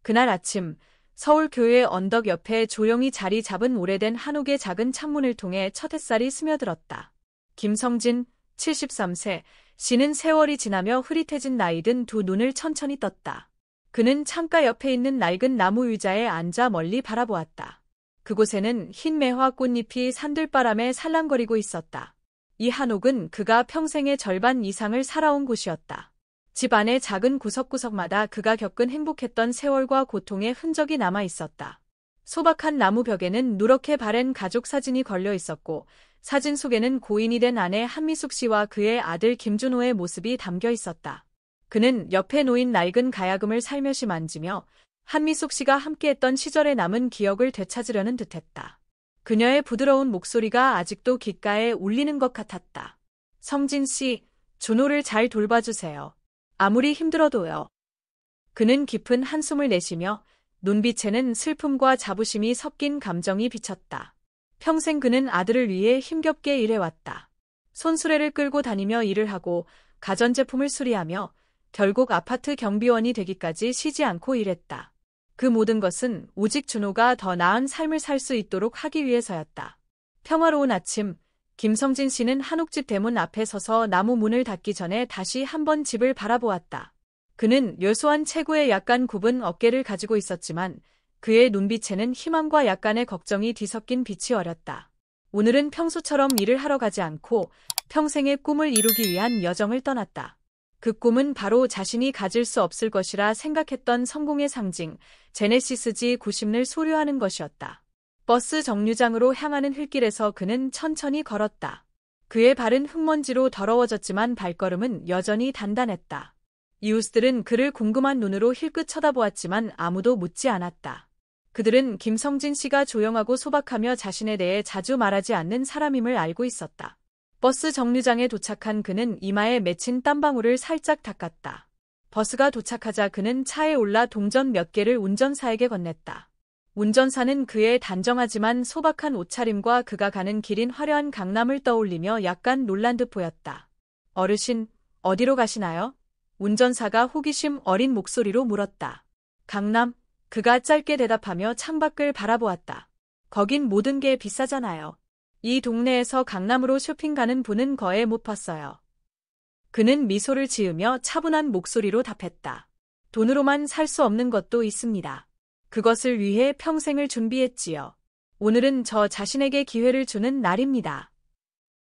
그날 아침 서울 교회 언덕 옆에 조용히 자리 잡은 오래된 한옥의 작은 창문을 통해 첫 햇살이 스며들었다. 김성진, 73세, 씨는 세월이 지나며 흐릿해진 나이 든 두 눈을 천천히 떴다. 그는 창가 옆에 있는 낡은 나무 의자에 앉아 멀리 바라보았다. 그곳에는 흰 매화 꽃잎이 산들바람에 살랑거리고 있었다. 이 한옥은 그가 평생의 절반 이상을 살아온 곳이었다. 집 안의 작은 구석구석마다 그가 겪은 행복했던 세월과 고통의 흔적이 남아 있었다. 소박한 나무 벽에는 누렇게 바랜 가족 사진이 걸려 있었고 사진 속에는 고인이 된 아내 한미숙 씨와 그의 아들 김준호의 모습이 담겨 있었다. 그는 옆에 놓인 낡은 가야금을 살며시 만지며 한미숙 씨가 함께했던 시절에 남은 기억을 되찾으려는 듯했다. 그녀의 부드러운 목소리가 아직도 귓가에 울리는 것 같았다. 성진 씨, 준호를 잘 돌봐주세요. 아무리 힘들어도요. 그는 깊은 한숨을 내쉬며 눈빛에는 슬픔과 자부심이 섞인 감정이 비쳤다. 평생 그는 아들을 위해 힘겹게 일해왔다. 손수레를 끌고 다니며 일을 하고 가전제품을 수리하며 결국 아파트 경비원이 되기까지 쉬지 않고 일했다. 그 모든 것은 오직 준호가 더 나은 삶을 살 수 있도록 하기 위해서였다. 평화로운 아침, 김성진 씨는 한옥집 대문 앞에 서서 나무 문을 닫기 전에 다시 한번 집을 바라보았다. 그는 여소한 체구에 약간 굽은 어깨를 가지고 있었지만 그의 눈빛에는 희망과 약간의 걱정이 뒤섞인 빛이 어렸다. 오늘은 평소처럼 일을 하러 가지 않고 평생의 꿈을 이루기 위한 여정을 떠났다. 그 꿈은 바로 자신이 가질 수 없을 것이라 생각했던 성공의 상징, 제네시스 G90을 소유하는 것이었다. 버스 정류장으로 향하는 흙길에서 그는 천천히 걸었다. 그의 발은 흙먼지로 더러워졌지만 발걸음은 여전히 단단했다. 이웃들은 그를 궁금한 눈으로 힐끗 쳐다보았지만 아무도 묻지 않았다. 그들은 김성진 씨가 조용하고 소박하며 자신에 대해 자주 말하지 않는 사람임을 알고 있었다. 버스 정류장에 도착한 그는 이마에 맺힌 땀방울을 살짝 닦았다. 버스가 도착하자 그는 차에 올라 동전 몇 개를 운전사에게 건넸다. 운전사는 그의 단정하지만 소박한 옷차림과 그가 가는 길인 화려한 강남을 떠올리며 약간 놀란 듯 보였다. 어르신, 어디로 가시나요? 운전사가 호기심 어린 목소리로 물었다. 강남, 그가 짧게 대답하며 창밖을 바라보았다. 거긴 모든 게 비싸잖아요. 이 동네에서 강남으로 쇼핑 가는 분은 거의 못 봤어요. 그는 미소를 지으며 차분한 목소리로 답했다. 돈으로만 살 수 없는 것도 있습니다. 그것을 위해 평생을 준비했지요. 오늘은 저 자신에게 기회를 주는 날입니다.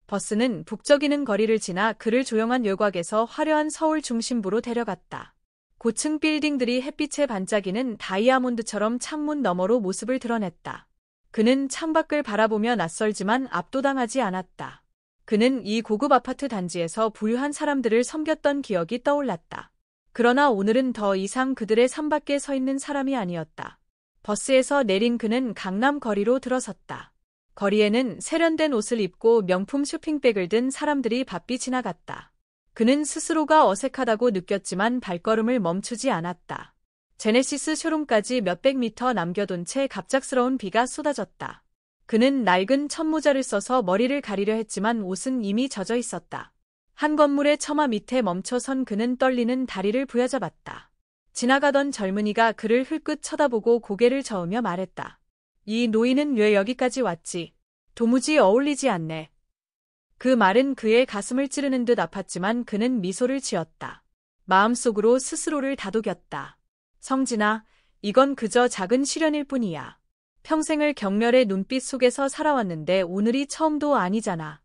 버스는 북적이는 거리를 지나 그를 조용한 외곽에서 화려한 서울 중심부로 데려갔다. 고층 빌딩들이 햇빛에 반짝이는 다이아몬드처럼 창문 너머로 모습을 드러냈다. 그는 창밖을 바라보며 낯설지만 압도당하지 않았다. 그는 이 고급 아파트 단지에서 부유한 사람들을 섬겼던 기억이 떠올랐다. 그러나 오늘은 더 이상 그들의 삶 밖에 서 있는 사람이 아니었다. 버스에서 내린 그는 강남 거리로 들어섰다. 거리에는 세련된 옷을 입고 명품 쇼핑백을 든 사람들이 바삐 지나갔다. 그는 스스로가 어색하다고 느꼈지만 발걸음을 멈추지 않았다. 제네시스 쇼룸까지 몇백 미터 남겨둔 채 갑작스러운 비가 쏟아졌다. 그는 낡은 천모자를 써서 머리를 가리려 했지만 옷은 이미 젖어 있었다. 한 건물의 처마 밑에 멈춰선 그는 떨리는 다리를 부여잡았다. 지나가던 젊은이가 그를 흘끗 쳐다보고 고개를 저으며 말했다. 이 노인은 왜 여기까지 왔지? 도무지 어울리지 않네. 그 말은 그의 가슴을 찌르는 듯 아팠지만 그는 미소를 지었다. 마음속으로 스스로를 다독였다. 성진아, 이건 그저 작은 시련일 뿐이야. 평생을 경멸의 눈빛 속에서 살아왔는데 오늘이 처음도 아니잖아.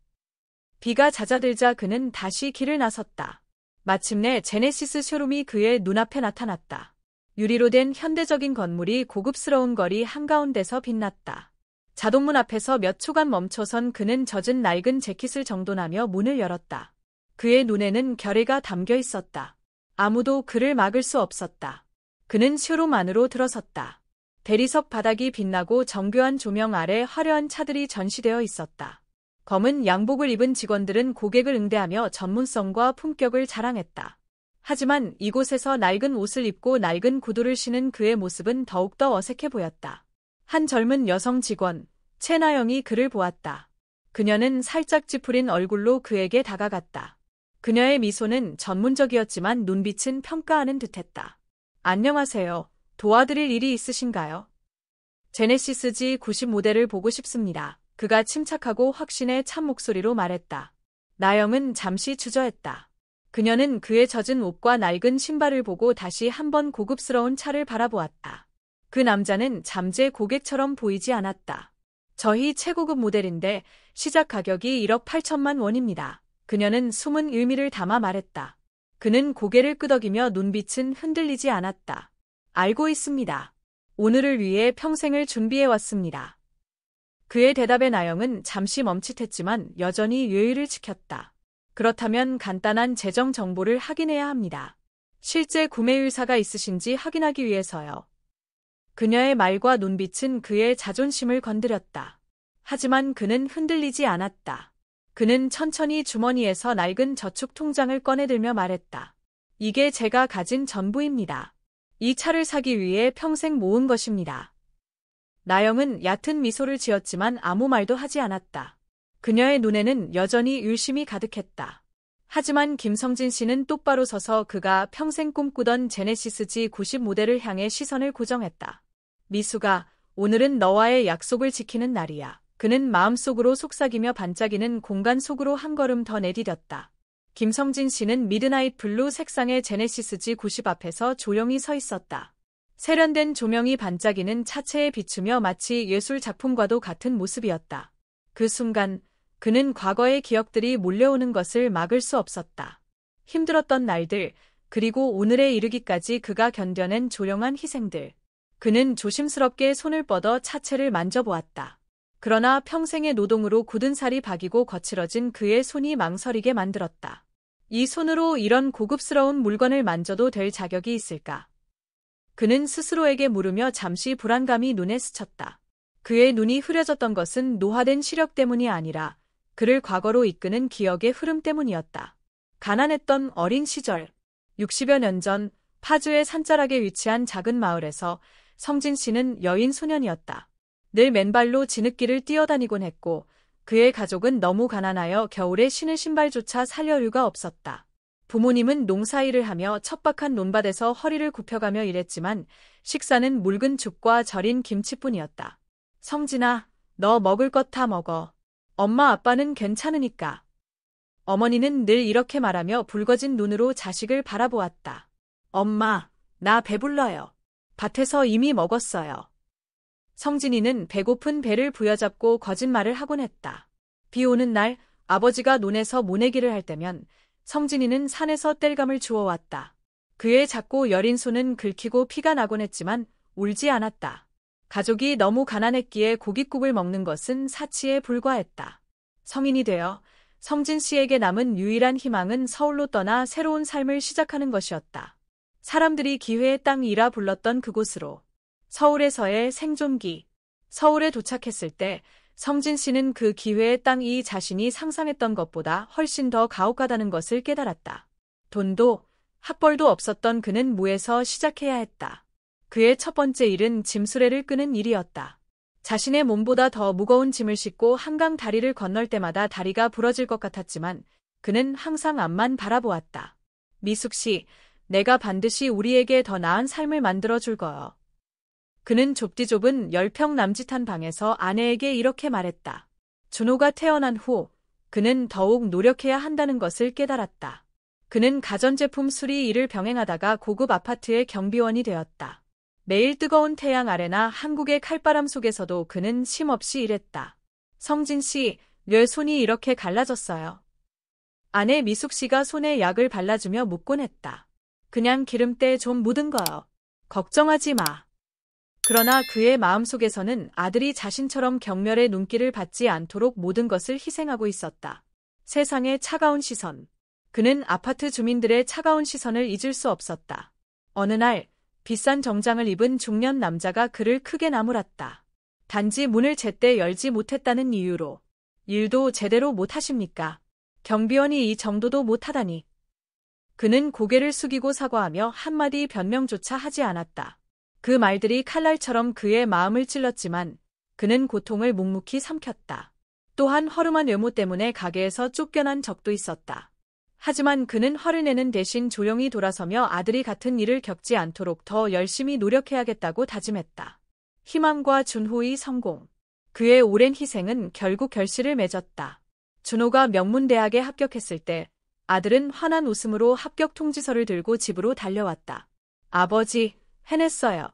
비가 잦아들자 그는 다시 길을 나섰다. 마침내 제네시스 쇼룸이 그의 눈앞에 나타났다. 유리로 된 현대적인 건물이 고급스러운 거리 한가운데서 빛났다. 자동문 앞에서 몇 초간 멈춰선 그는 젖은 낡은 재킷을 정돈하며 문을 열었다. 그의 눈에는 결의가 담겨 있었다. 아무도 그를 막을 수 없었다. 그는 쇼룸 안으로 들어섰다. 대리석 바닥이 빛나고 정교한 조명 아래 화려한 차들이 전시되어 있었다. 검은 양복을 입은 직원들은 고객을 응대하며 전문성과 품격을 자랑했다. 하지만 이곳에서 낡은 옷을 입고 낡은 구두를 신은 그의 모습은 더욱더 어색해 보였다. 한 젊은 여성 직원, 채나영이 그를 보았다. 그녀는 살짝 찌푸린 얼굴로 그에게 다가갔다. 그녀의 미소는 전문적이었지만 눈빛은 평가하는 듯했다. 안녕하세요. 도와드릴 일이 있으신가요? 제네시스 G90 모델을 보고 싶습니다. 그가 침착하고 확신에 찬 목소리로 말했다. 나영은 잠시 주저했다. 그녀는 그의 젖은 옷과 낡은 신발을 보고 다시 한번 고급스러운 차를 바라보았다. 그 남자는 잠재 고객처럼 보이지 않았다. 저희 최고급 모델인데 시작 가격이 1억 8천만 원입니다. 그녀는 숨은 의미를 담아 말했다. 그는 고개를 끄덕이며 눈빛은 흔들리지 않았다. 알고 있습니다. 오늘을 위해 평생을 준비해왔습니다. 그의 대답에 나영은 잠시 멈칫했지만 여전히 예의를 지켰다. 그렇다면 간단한 재정 정보를 확인해야 합니다. 실제 구매 의사가 있으신지 확인하기 위해서요. 그녀의 말과 눈빛은 그의 자존심을 건드렸다. 하지만 그는 흔들리지 않았다. 그는 천천히 주머니에서 낡은 저축 통장을 꺼내들며 말했다. 이게 제가 가진 전부입니다. 이 차를 사기 위해 평생 모은 것입니다. 나영은 얕은 미소를 지었지만 아무 말도 하지 않았다. 그녀의 눈에는 여전히 의심이 가득했다. 하지만 김성진 씨는 똑바로 서서 그가 평생 꿈꾸던 제네시스 G90 모델을 향해 시선을 고정했다. 미수가, 오늘은 너와의 약속을 지키는 날이야. 그는 마음속으로 속삭이며 반짝이는 공간 속으로 한 걸음 더 내디뎠다. 김성진 씨는 미드나잇 블루 색상의 제네시스 G90 앞에서 조용히 서 있었다. 세련된 조명이 반짝이는 차체에 비추며 마치 예술 작품과도 같은 모습이었다. 그 순간 그는 과거의 기억들이 몰려오는 것을 막을 수 없었다. 힘들었던 날들, 그리고 오늘에 이르기까지 그가 견뎌낸 조용한 희생들. 그는 조심스럽게 손을 뻗어 차체를 만져보았다. 그러나 평생의 노동으로 굳은 살이 박이고 거칠어진 그의 손이 망설이게 만들었다. 이 손으로 이런 고급스러운 물건을 만져도 될 자격이 있을까? 그는 스스로에게 물으며 잠시 불안감이 눈에 스쳤다. 그의 눈이 흐려졌던 것은 노화된 시력 때문이 아니라 그를 과거로 이끄는 기억의 흐름 때문이었다. 가난했던 어린 시절, 60여 년 전 파주의 산자락에 위치한 작은 마을에서 성진 씨는 여인 소년이었다. 늘 맨발로 진흙길을 뛰어다니곤 했고 그의 가족은 너무 가난하여 겨울에 신을 신발조차 살 여유가 없었다. 부모님은 농사일을 하며 척박한 논밭에서 허리를 굽혀가며 일했지만 식사는 묽은 죽과 절인 김치뿐이었다. 성진아, 너 먹을 것 다 먹어. 엄마 아빠는 괜찮으니까. 어머니는 늘 이렇게 말하며 붉어진 눈으로 자식을 바라보았다. 엄마, 나 배불러요. 밭에서 이미 먹었어요. 성진이는 배고픈 배를 부여잡고 거짓말을 하곤 했다. 비 오는 날 아버지가 논에서 모내기를 할 때면 성진이는 산에서 땔감을 주워왔다. 그의 작고 여린 손은 긁히고 피가 나곤 했지만 울지 않았다. 가족이 너무 가난했기에 고깃국을 먹는 것은 사치에 불과했다. 성인이 되어 성진 씨에게 남은 유일한 희망은 서울로 떠나 새로운 삶을 시작하는 것이었다. 사람들이 기회의 땅이라 불렀던 그곳으로. 서울에서의 생존기. 서울에 도착했을 때 성진 씨는 그 기회의 땅이 자신이 상상했던 것보다 훨씬 더 가혹하다는 것을 깨달았다. 돈도 학벌도 없었던 그는 무에서 시작해야 했다. 그의 첫 번째 일은 짐수레를 끄는 일이었다. 자신의 몸보다 더 무거운 짐을 싣고 한강 다리를 건널 때마다 다리가 부러질 것 같았지만 그는 항상 앞만 바라보았다. 미숙 씨, 내가 반드시 우리에게 더 나은 삶을 만들어줄 거요. 그는 좁디좁은 10평 남짓한 방에서 아내에게 이렇게 말했다. 준호가 태어난 후 그는 더욱 노력해야 한다는 것을 깨달았다. 그는 가전제품 수리 일을 병행하다가 고급 아파트의 경비원이 되었다. 매일 뜨거운 태양 아래나 한국의 칼바람 속에서도 그는 쉼없이 일했다. 성진 씨, 왜 손이 이렇게 갈라졌어요? 아내 미숙 씨가 손에 약을 발라주며 묻곤 했다. 그냥 기름때 좀 묻은 거요. 걱정하지 마. 그러나 그의 마음속에서는 아들이 자신처럼 경멸의 눈길을 받지 않도록 모든 것을 희생하고 있었다. 세상의 차가운 시선. 그는 아파트 주민들의 차가운 시선을 잊을 수 없었다. 어느 날 비싼 정장을 입은 중년 남자가 그를 크게 나무랐다. 단지 문을 제때 열지 못했다는 이유로. 일도 제대로 못하십니까? 경비원이 이 정도도 못하다니. 그는 고개를 숙이고 사과하며 한마디 변명조차 하지 않았다. 그 말들이 칼날처럼 그의 마음을 찔렀지만 그는 고통을 묵묵히 삼켰다. 또한 허름한 외모 때문에 가게에서 쫓겨난 적도 있었다. 하지만 그는 화를 내는 대신 조용히 돌아서며 아들이 같은 일을 겪지 않도록 더 열심히 노력해야겠다고 다짐했다. 희망과 준호의 성공. 그의 오랜 희생은 결국 결실을 맺었다. 준호가 명문대학에 합격했을 때 아들은 환한 웃음으로 합격 통지서를 들고 집으로 달려왔다. 아버지, 해냈어요.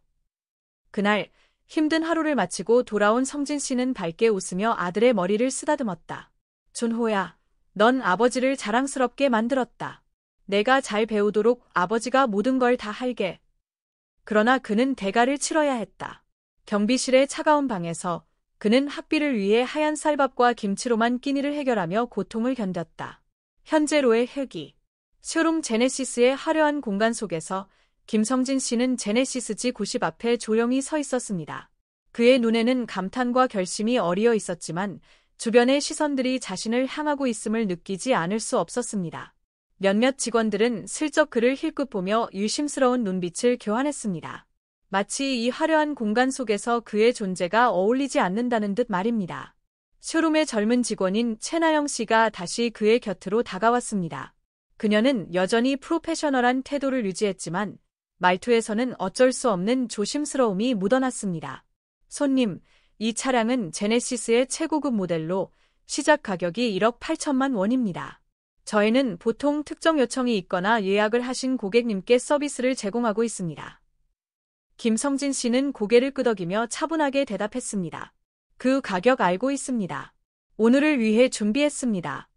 그날 힘든 하루를 마치고 돌아온 성진 씨는 밝게 웃으며 아들의 머리를 쓰다듬었다. 준호야, 넌 아버지를 자랑스럽게 만들었다. 내가 잘 배우도록 아버지가 모든 걸 다 할게. 그러나 그는 대가를 치러야 했다. 경비실의 차가운 방에서 그는 학비를 위해 하얀 쌀밥과 김치로만 끼니를 해결하며 고통을 견뎠다. 현재로의 회귀. 쇼룸 제네시스의 화려한 공간 속에서 김성진 씨는 제네시스 G90 앞에 조용히 서 있었습니다. 그의 눈에는 감탄과 결심이 어리어 있었지만 주변의 시선들이 자신을 향하고 있음을 느끼지 않을 수 없었습니다. 몇몇 직원들은 슬쩍 그를 힐끗 보며 유심스러운 눈빛을 교환했습니다. 마치 이 화려한 공간 속에서 그의 존재가 어울리지 않는다는 듯 말입니다. 쇼룸의 젊은 직원인 최나영 씨가 다시 그의 곁으로 다가왔습니다. 그녀는 여전히 프로페셔널한 태도를 유지했지만 말투에서는 어쩔 수 없는 조심스러움이 묻어났습니다. 손님, 이 차량은 제네시스의 최고급 모델로 시작 가격이 1억 8천만 원입니다. 저희는 보통 특정 요청이 있거나 예약을 하신 고객님께 서비스를 제공하고 있습니다. 김성진 씨는 고개를 끄덕이며 차분하게 대답했습니다. 그 가격 알고 있습니다. 오늘을 위해 준비했습니다.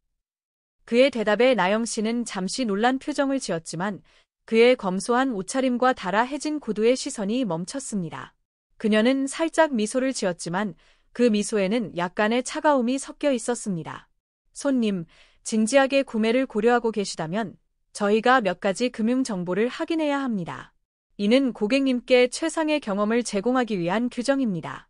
그의 대답에 나영 씨는 잠시 놀란 표정을 지었지만 그의 검소한 옷차림과 달아해진 구두의 시선이 멈췄습니다. 그녀는 살짝 미소를 지었지만 그 미소에는 약간의 차가움이 섞여 있었습니다. 손님, 진지하게 구매를 고려하고 계시다면 저희가 몇 가지 금융 정보를 확인해야 합니다. 이는 고객님께 최상의 경험을 제공하기 위한 규정입니다.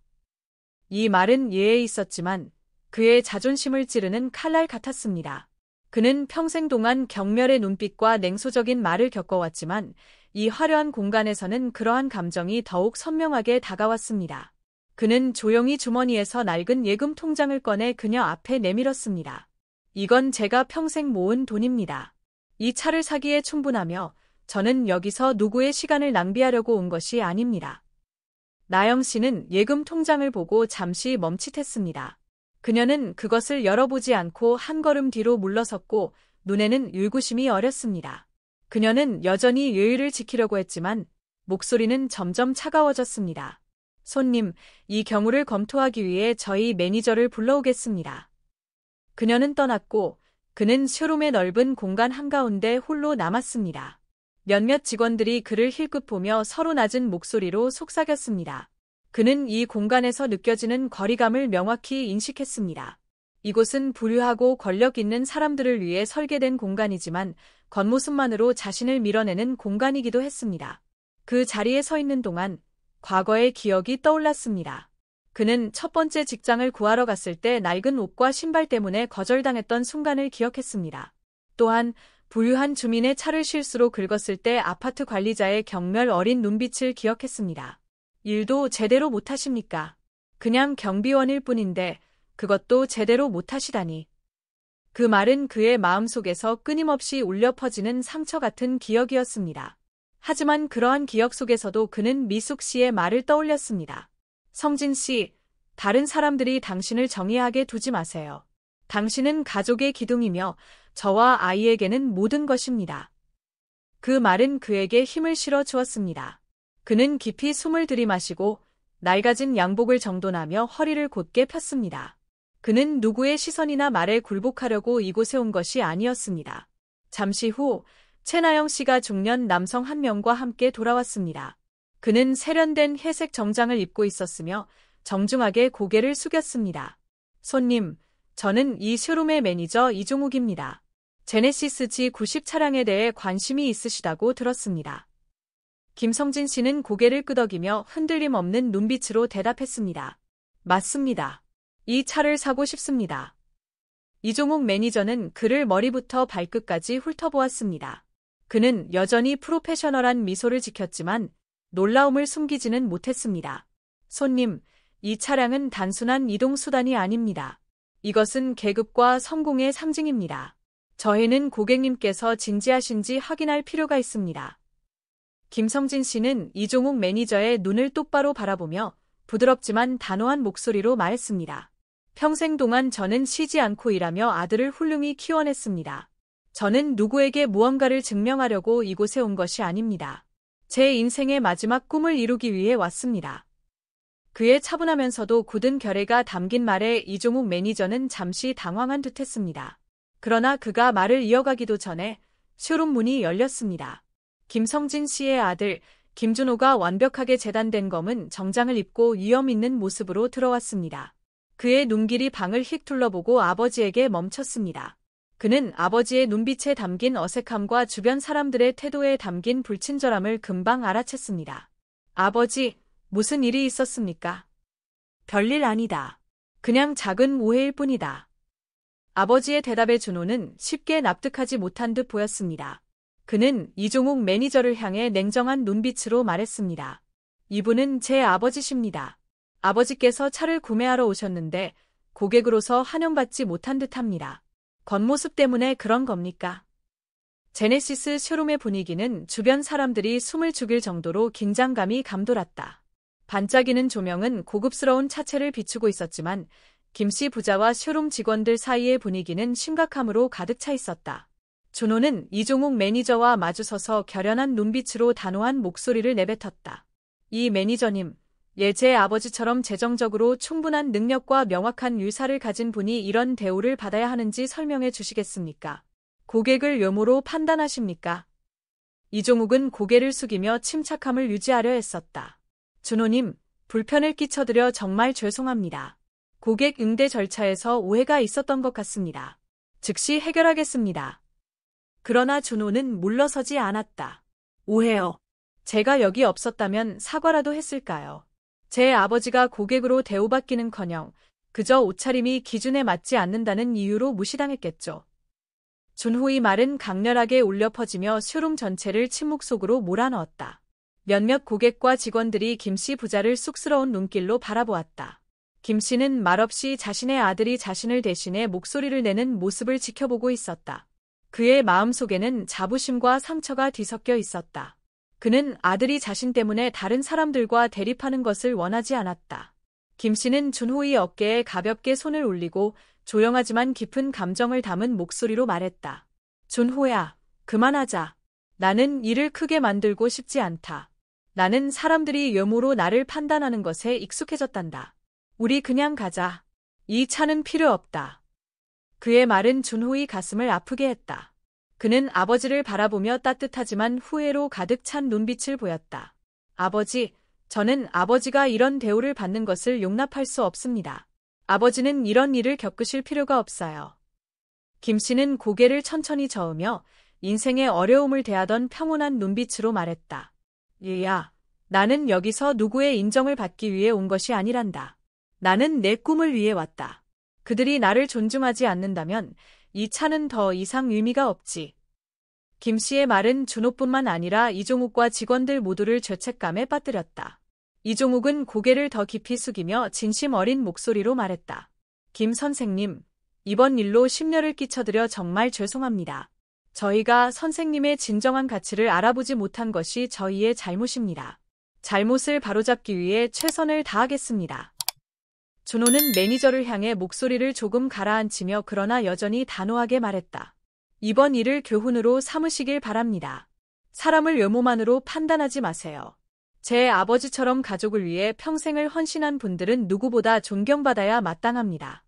이 말은 예에 있었지만 그의 자존심을 찌르는 칼날 같았습니다. 그는 평생 동안 경멸의 눈빛과 냉소적인 말을 겪어왔지만 이 화려한 공간에서는 그러한 감정이 더욱 선명하게 다가왔습니다. 그는 조용히 주머니에서 낡은 예금 통장을 꺼내 그녀 앞에 내밀었습니다. 이건 제가 평생 모은 돈입니다. 이 차를 사기에 충분하며 저는 여기서 누구의 시간을 낭비하려고 온 것이 아닙니다. 나영 씨는 예금 통장을 보고 잠시 멈칫했습니다. 그녀는 그것을 열어보지 않고 한 걸음 뒤로 물러섰고 눈에는 의구심이 어렸습니다. 그녀는 여전히 예의를 지키려고 했지만 목소리는 점점 차가워졌습니다. 손님, 이 경우를 검토하기 위해 저희 매니저를 불러오겠습니다. 그녀는 떠났고 그는 쇼룸의 넓은 공간 한가운데 홀로 남았습니다. 몇몇 직원들이 그를 힐끗 보며 서로 낮은 목소리로 속삭였습니다. 그는 이 공간에서 느껴지는 거리감을 명확히 인식했습니다. 이곳은 부유하고 권력 있는 사람들을 위해 설계된 공간이지만 겉모습만으로 자신을 밀어내는 공간이기도 했습니다. 그 자리에 서 있는 동안 과거의 기억이 떠올랐습니다. 그는 첫 번째 직장을 구하러 갔을 때 낡은 옷과 신발 때문에 거절당했던 순간을 기억했습니다. 또한 부유한 주민의 차를 실수로 긁었을 때 아파트 관리자의 경멸 어린 눈빛을 기억했습니다. 일도 제대로 못하십니까? 그냥 경비원일 뿐인데 그것도 제대로 못하시다니. 그 말은 그의 마음속에서 끊임없이 울려 퍼지는 상처 같은 기억이었습니다. 하지만 그러한 기억 속에서도 그는 미숙 씨의 말을 떠올렸습니다. 성진 씨, 다른 사람들이 당신을 정의하게 두지 마세요. 당신은 가족의 기둥이며 저와 아이에게는 모든 것입니다. 그 말은 그에게 힘을 실어 주었습니다. 그는 깊이 숨을 들이마시고 낡아진 양복을 정돈하며 허리를 곧게 폈습니다. 그는 누구의 시선이나 말에 굴복하려고 이곳에 온 것이 아니었습니다. 잠시 후 최나영 씨가 중년 남성 한 명과 함께 돌아왔습니다. 그는 세련된 회색 정장을 입고 있었으며 정중하게 고개를 숙였습니다. 손님, 저는 이 쇼룸의 매니저 이종욱입니다. 제네시스 G90 차량에 대해 관심이 있으시다고 들었습니다. 김성진 씨는 고개를 끄덕이며 흔들림 없는 눈빛으로 대답했습니다. 맞습니다. 이 차를 사고 싶습니다. 이종욱 매니저는 그를 머리부터 발끝까지 훑어보았습니다. 그는 여전히 프로페셔널한 미소를 지켰지만 놀라움을 숨기지는 못했습니다. 손님, 이 차량은 단순한 이동수단이 아닙니다. 이것은 계급과 성공의 상징입니다. 저희는 고객님께서 진지하신지 확인할 필요가 있습니다. 김성진 씨는 이종욱 매니저의 눈을 똑바로 바라보며 부드럽지만 단호한 목소리로 말했습니다. 평생 동안 저는 쉬지 않고 일하며 아들을 훌륭히 키워냈습니다. 저는 누구에게 무언가를 증명하려고 이곳에 온 것이 아닙니다. 제 인생의 마지막 꿈을 이루기 위해 왔습니다. 그의 차분하면서도 굳은 결의가 담긴 말에 이종욱 매니저는 잠시 당황한 듯했습니다. 그러나 그가 말을 이어가기도 전에 쇼룸 문이 열렸습니다. 김성진 씨의 아들 김준호가 완벽하게 재단된 검은 정장을 입고 위험 있는 모습으로 들어왔습니다. 그의 눈길이 방을 휙 둘러보고 아버지에게 멈췄습니다. 그는 아버지의 눈빛에 담긴 어색함과 주변 사람들의 태도에 담긴 불친절함을 금방 알아챘습니다. 아버지, 무슨 일이 있었습니까? 별일 아니다. 그냥 작은 오해일 뿐이다. 아버지의 대답에 준호는 쉽게 납득하지 못한 듯 보였습니다. 그는 이종욱 매니저를 향해 냉정한 눈빛으로 말했습니다. 이분은 제 아버지십니다. 아버지께서 차를 구매하러 오셨는데 고객으로서 환영받지 못한 듯합니다. 겉모습 때문에 그런 겁니까? 제네시스 쇼룸의 분위기는 주변 사람들이 숨을 죽일 정도로 긴장감이 감돌았다. 반짝이는 조명은 고급스러운 차체를 비추고 있었지만 김씨 부자와 쇼룸 직원들 사이의 분위기는 심각함으로 가득 차 있었다. 준호는 이종욱 매니저와 마주서서 결연한 눈빛으로 단호한 목소리를 내뱉었다. 이 매니저님, 제 아버지처럼 재정적으로 충분한 능력과 명확한 유사를 가진 분이 이런 대우를 받아야 하는지 설명해 주시겠습니까? 고객을 외모로 판단하십니까? 이종욱은 고개를 숙이며 침착함을 유지하려 했었다. 준호님, 불편을 끼쳐드려 정말 죄송합니다. 고객 응대 절차에서 오해가 있었던 것 같습니다. 즉시 해결하겠습니다. 그러나 준호는 물러서지 않았다. 오해요. 제가 여기 없었다면 사과라도 했을까요? 제 아버지가 고객으로 대우받기는커녕 그저 옷차림이 기준에 맞지 않는다는 이유로 무시당했겠죠. 준호의 말은 강렬하게 울려 퍼지며 쇼룸 전체를 침묵 속으로 몰아넣었다. 몇몇 고객과 직원들이 김씨 부자를 쑥스러운 눈길로 바라보았다. 김씨는 말없이 자신의 아들이 자신을 대신해 목소리를 내는 모습을 지켜보고 있었다. 그의 마음속에는 자부심과 상처가 뒤섞여 있었다. 그는 아들이 자신 때문에 다른 사람들과 대립하는 것을 원하지 않았다. 김씨는 준호의 어깨에 가볍게 손을 올리고 조용하지만 깊은 감정을 담은 목소리로 말했다. 준호야, 그만하자. 나는 일을 크게 만들고 싶지 않다. 나는 사람들이 외모로 나를 판단하는 것에 익숙해졌단다. 우리 그냥 가자. 이 차는 필요 없다. 그의 말은 준호의 가슴을 아프게 했다. 그는 아버지를 바라보며 따뜻하지만 후회로 가득 찬 눈빛을 보였다. 아버지, 저는 아버지가 이런 대우를 받는 것을 용납할 수 없습니다. 아버지는 이런 일을 겪으실 필요가 없어요. 김씨는 고개를 천천히 저으며 인생의 어려움을 대하던 평온한 눈빛으로 말했다. 얘야, 나는 여기서 누구의 인정을 받기 위해 온 것이 아니란다. 나는 내 꿈을 위해 왔다. 그들이 나를 존중하지 않는다면 이 차는 더 이상 의미가 없지. 김씨의 말은 준호뿐만 아니라 이종욱과 직원들 모두를 죄책감에 빠뜨렸다. 이종욱은 고개를 더 깊이 숙이며 진심 어린 목소리로 말했다. 김 선생님, 이번 일로 심려를 끼쳐드려 정말 죄송합니다. 저희가 선생님의 진정한 가치를 알아보지 못한 것이 저희의 잘못입니다. 잘못을 바로잡기 위해 최선을 다하겠습니다. 준호는 매니저를 향해 목소리를 조금 가라앉히며 그러나 여전히 단호하게 말했다. 이번 일을 교훈으로 삼으시길 바랍니다. 사람을 외모만으로 판단하지 마세요. 제 아버지처럼 가족을 위해 평생을 헌신한 분들은 누구보다 존경받아야 마땅합니다.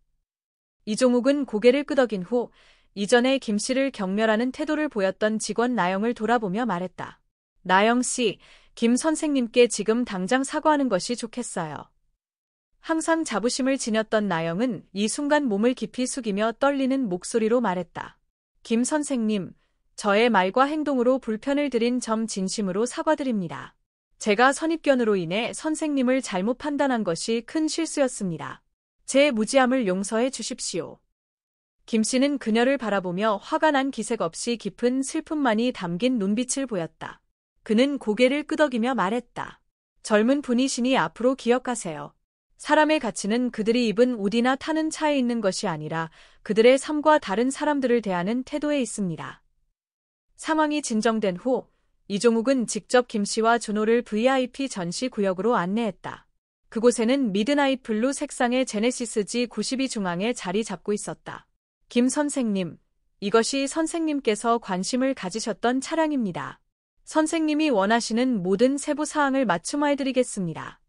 이종욱은 고개를 끄덕인 후 이전에 김씨를 경멸하는 태도를 보였던 직원 나영을 돌아보며 말했다. 나영씨, 김 선생님께 지금 당장 사과하는 것이 좋겠어요. 항상 자부심을 지녔던 나영은 이 순간 몸을 깊이 숙이며 떨리는 목소리로 말했다. 김 선생님, 저의 말과 행동으로 불편을 드린 점 진심으로 사과드립니다. 제가 선입견으로 인해 선생님을 잘못 판단한 것이 큰 실수였습니다. 제 무지함을 용서해 주십시오. 김씨는 그녀를 바라보며 화가 난 기색 없이 깊은 슬픔만이 담긴 눈빛을 보였다. 그는 고개를 끄덕이며 말했다. 젊은 분이시니 앞으로 기억하세요. 사람의 가치는 그들이 입은 옷이나 타는 차에 있는 것이 아니라 그들의 삶과 다른 사람들을 대하는 태도에 있습니다. 상황이 진정된 후 이종욱은 직접 김씨와 준호를 VIP 전시 구역으로 안내했다. 그곳에는 미드나잇 블루 색상의 제네시스 G92 중앙에 자리 잡고 있었다. 김 선생님, 이것이 선생님께서 관심을 가지셨던 차량입니다. 선생님이 원하시는 모든 세부 사항을 맞춤해드리겠습니다.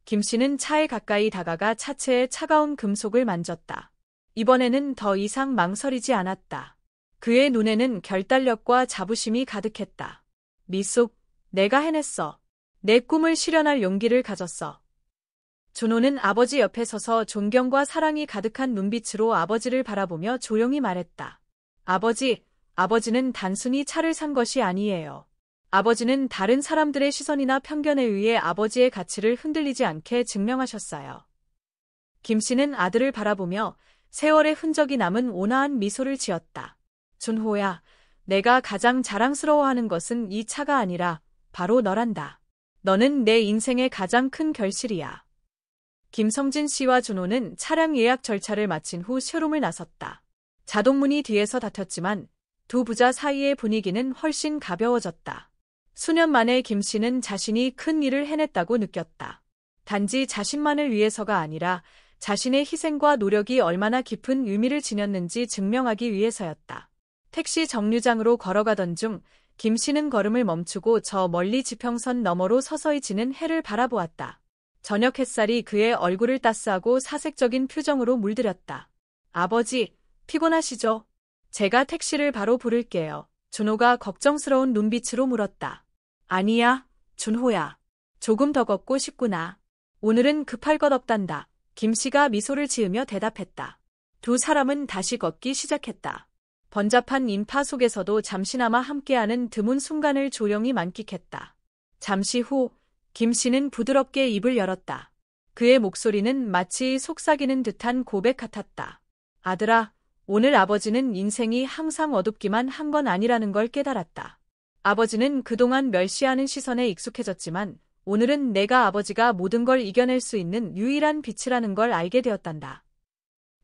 김 씨는 차에 가까이 다가가 차체의 차가운 금속을 만졌다. 이번에는 더 이상 망설이지 않았다. 그의 눈에는 결단력과 자부심이 가득했다. 미숙, 내가 해냈어. 내 꿈을 실현할 용기를 가졌어. 준호는 아버지 옆에 서서 존경과 사랑이 가득한 눈빛으로 아버지를 바라보며 조용히 말했다. 아버지는 단순히 차를 산 것이 아니에요. 아버지는 다른 사람들의 시선이나 편견에 의해 아버지의 가치를 흔들리지 않게 증명하셨어요. 김 씨는 아들을 바라보며 세월의 흔적이 남은 온화한 미소를 지었다. 준호야, 내가 가장 자랑스러워하는 것은 이 차가 아니라 바로 너란다. 너는 내 인생의 가장 큰 결실이야. 김성진 씨와 준호는 차량 예약 절차를 마친 후 쇼룸을 나섰다. 자동문이 뒤에서 닫혔지만 두 부자 사이의 분위기는 훨씬 가벼워졌다. 수년 만에 김 씨는 자신이 큰 일을 해냈다고 느꼈다. 단지 자신만을 위해서가 아니라 자신의 희생과 노력이 얼마나 깊은 의미를 지녔는지 증명하기 위해서였다. 택시 정류장으로 걸어가던 중 김 씨는 걸음을 멈추고 저 멀리 지평선 너머로 서서히 지는 해를 바라보았다. 저녁 햇살이 그의 얼굴을 따스하고 사색적인 표정으로 물들였다. 아버지, 피곤하시죠? 제가 택시를 바로 부를게요. 준호가 걱정스러운 눈빛으로 물었다. 아니야, 준호야. 조금 더 걷고 싶구나. 오늘은 급할 것 없단다. 김 씨가 미소를 지으며 대답했다. 두 사람은 다시 걷기 시작했다. 번잡한 인파 속에서도 잠시나마 함께하는 드문 순간을 조용히 만끽했다. 잠시 후 김 씨는 부드럽게 입을 열었다. 그의 목소리는 마치 속삭이는 듯한 고백 같았다. 아들아, 오늘 아버지는 인생이 항상 어둡기만 한 건 아니라는 걸 깨달았다. 아버지는 그동안 멸시하는 시선에 익숙해졌지만 오늘은 내가 아버지가 모든 걸 이겨낼 수 있는 유일한 빛이라는 걸 알게 되었단다.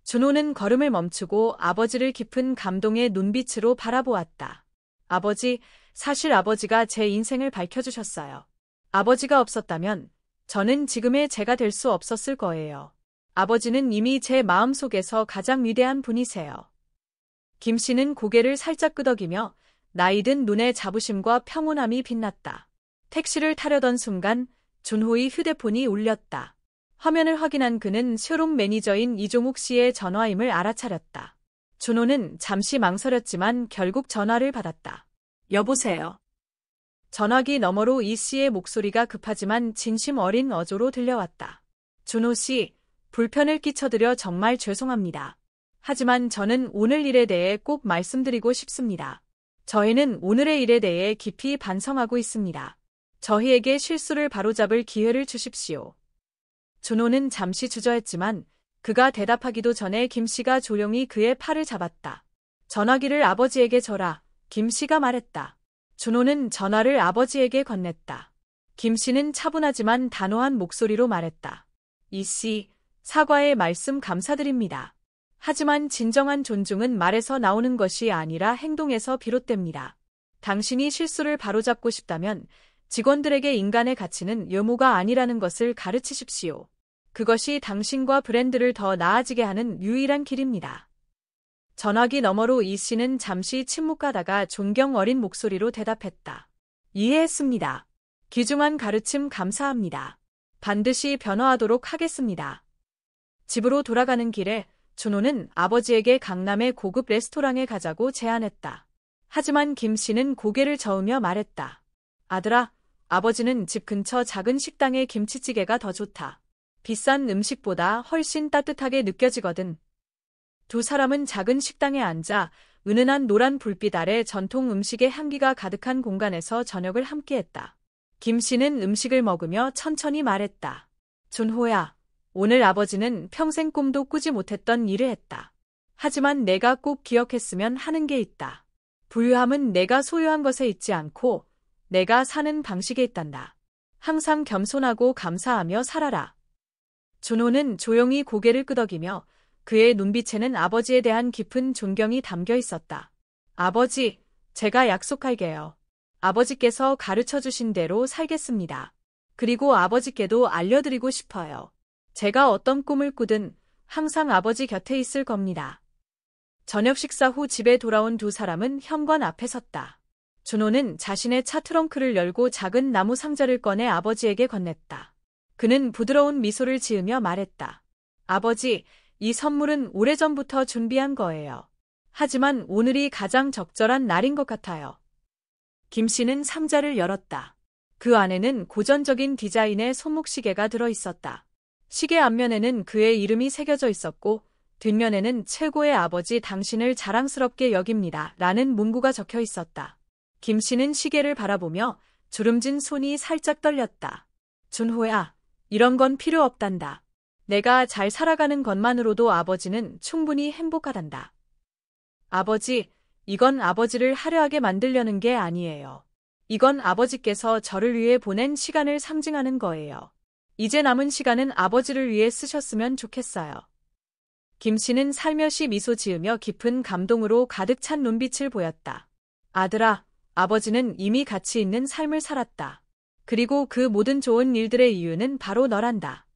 준호는 걸음을 멈추고 아버지를 깊은 감동의 눈빛으로 바라보았다. 아버지, 사실 아버지가 제 인생을 밝혀주셨어요. 아버지가 없었다면 저는 지금의 제가 될 수 없었을 거예요. 아버지는 이미 제 마음속에서 가장 위대한 분이세요. 김 씨는 고개를 살짝 끄덕이며 나이든 눈에 자부심과 평온함이 빛났다. 택시를 타려던 순간 준호의 휴대폰이 울렸다. 화면을 확인한 그는 쇼룸 매니저인 이종욱 씨의 전화임을 알아차렸다. 준호는 잠시 망설였지만 결국 전화를 받았다. 여보세요. 전화기 너머로 이 씨의 목소리가 급하지만 진심 어린 어조로 들려왔다. 준호 씨, 불편을 끼쳐드려 정말 죄송합니다. 하지만 저는 오늘 일에 대해 꼭 말씀드리고 싶습니다. 저희는 오늘의 일에 대해 깊이 반성하고 있습니다. 저희에게 실수를 바로잡을 기회를 주십시오. 준호는 잠시 주저했지만 그가 대답하기도 전에 김 씨가 조용히 그의 팔을 잡았다. 전화기를 아버지에게 줘라. 김 씨가 말했다. 준호는 전화를 아버지에게 건넸다. 김 씨는 차분하지만 단호한 목소리로 말했다. 이 씨, 사과의 말씀 감사드립니다. 하지만 진정한 존중은 말에서 나오는 것이 아니라 행동에서 비롯됩니다. 당신이 실수를 바로잡고 싶다면 직원들에게 인간의 가치는 유무가 아니라는 것을 가르치십시오. 그것이 당신과 브랜드를 더 나아지게 하는 유일한 길입니다. 전화기 너머로 이 씨는 잠시 침묵하다가 존경 어린 목소리로 대답했다. 이해했습니다. 귀중한 가르침 감사합니다. 반드시 변화하도록 하겠습니다. 집으로 돌아가는 길에 준호는 아버지에게 강남의 고급 레스토랑에 가자고 제안했다. 하지만 김 씨는 고개를 저으며 말했다. 아들아, 아버지는 집 근처 작은 식당의 김치찌개가 더 좋다. 비싼 음식보다 훨씬 따뜻하게 느껴지거든. 두 사람은 작은 식당에 앉아 은은한 노란 불빛 아래 전통 음식의 향기가 가득한 공간에서 저녁을 함께했다. 김 씨는 음식을 먹으며 천천히 말했다. 준호야, 오늘 아버지는 평생 꿈도 꾸지 못했던 일을 했다. 하지만 내가 꼭 기억했으면 하는 게 있다. 부유함은 내가 소유한 것에 있지 않고 내가 사는 방식에 있단다. 항상 겸손하고 감사하며 살아라. 준호는 조용히 고개를 끄덕이며 그의 눈빛에는 아버지에 대한 깊은 존경이 담겨 있었다. 아버지, 제가 약속할게요. 아버지께서 가르쳐 주신 대로 살겠습니다. 그리고 아버지께도 알려드리고 싶어요. 제가 어떤 꿈을 꾸든 항상 아버지 곁에 있을 겁니다. 저녁 식사 후 집에 돌아온 두 사람은 현관 앞에 섰다. 준호는 자신의 차 트렁크를 열고 작은 나무 상자를 꺼내 아버지에게 건넸다. 그는 부드러운 미소를 지으며 말했다. 아버지, 이 선물은 오래전부터 준비한 거예요. 하지만 오늘이 가장 적절한 날인 것 같아요. 김 씨는 상자를 열었다. 그 안에는 고전적인 디자인의 손목시계가 들어 있었다. 시계 앞면에는 그의 이름이 새겨져 있었고 뒷면에는 최고의 아버지 당신을 자랑스럽게 여깁니다. 라는 문구가 적혀 있었다. 김 씨는 시계를 바라보며 주름진 손이 살짝 떨렸다. 준호야, 이런 건 필요 없단다. 내가 잘 살아가는 것만으로도 아버지는 충분히 행복하단다. 아버지, 이건 아버지를 화려하게 만들려는 게 아니에요. 이건 아버지께서 저를 위해 보낸 시간을 상징하는 거예요. 이제 남은 시간은 아버지를 위해 쓰셨으면 좋겠어요. 김 씨는 살며시 미소 지으며 깊은 감동으로 가득 찬 눈빛을 보였다. 아들아, 아버지는 이미 가치 있는 삶을 살았다. 그리고 그 모든 좋은 일들의 이유는 바로 너란다.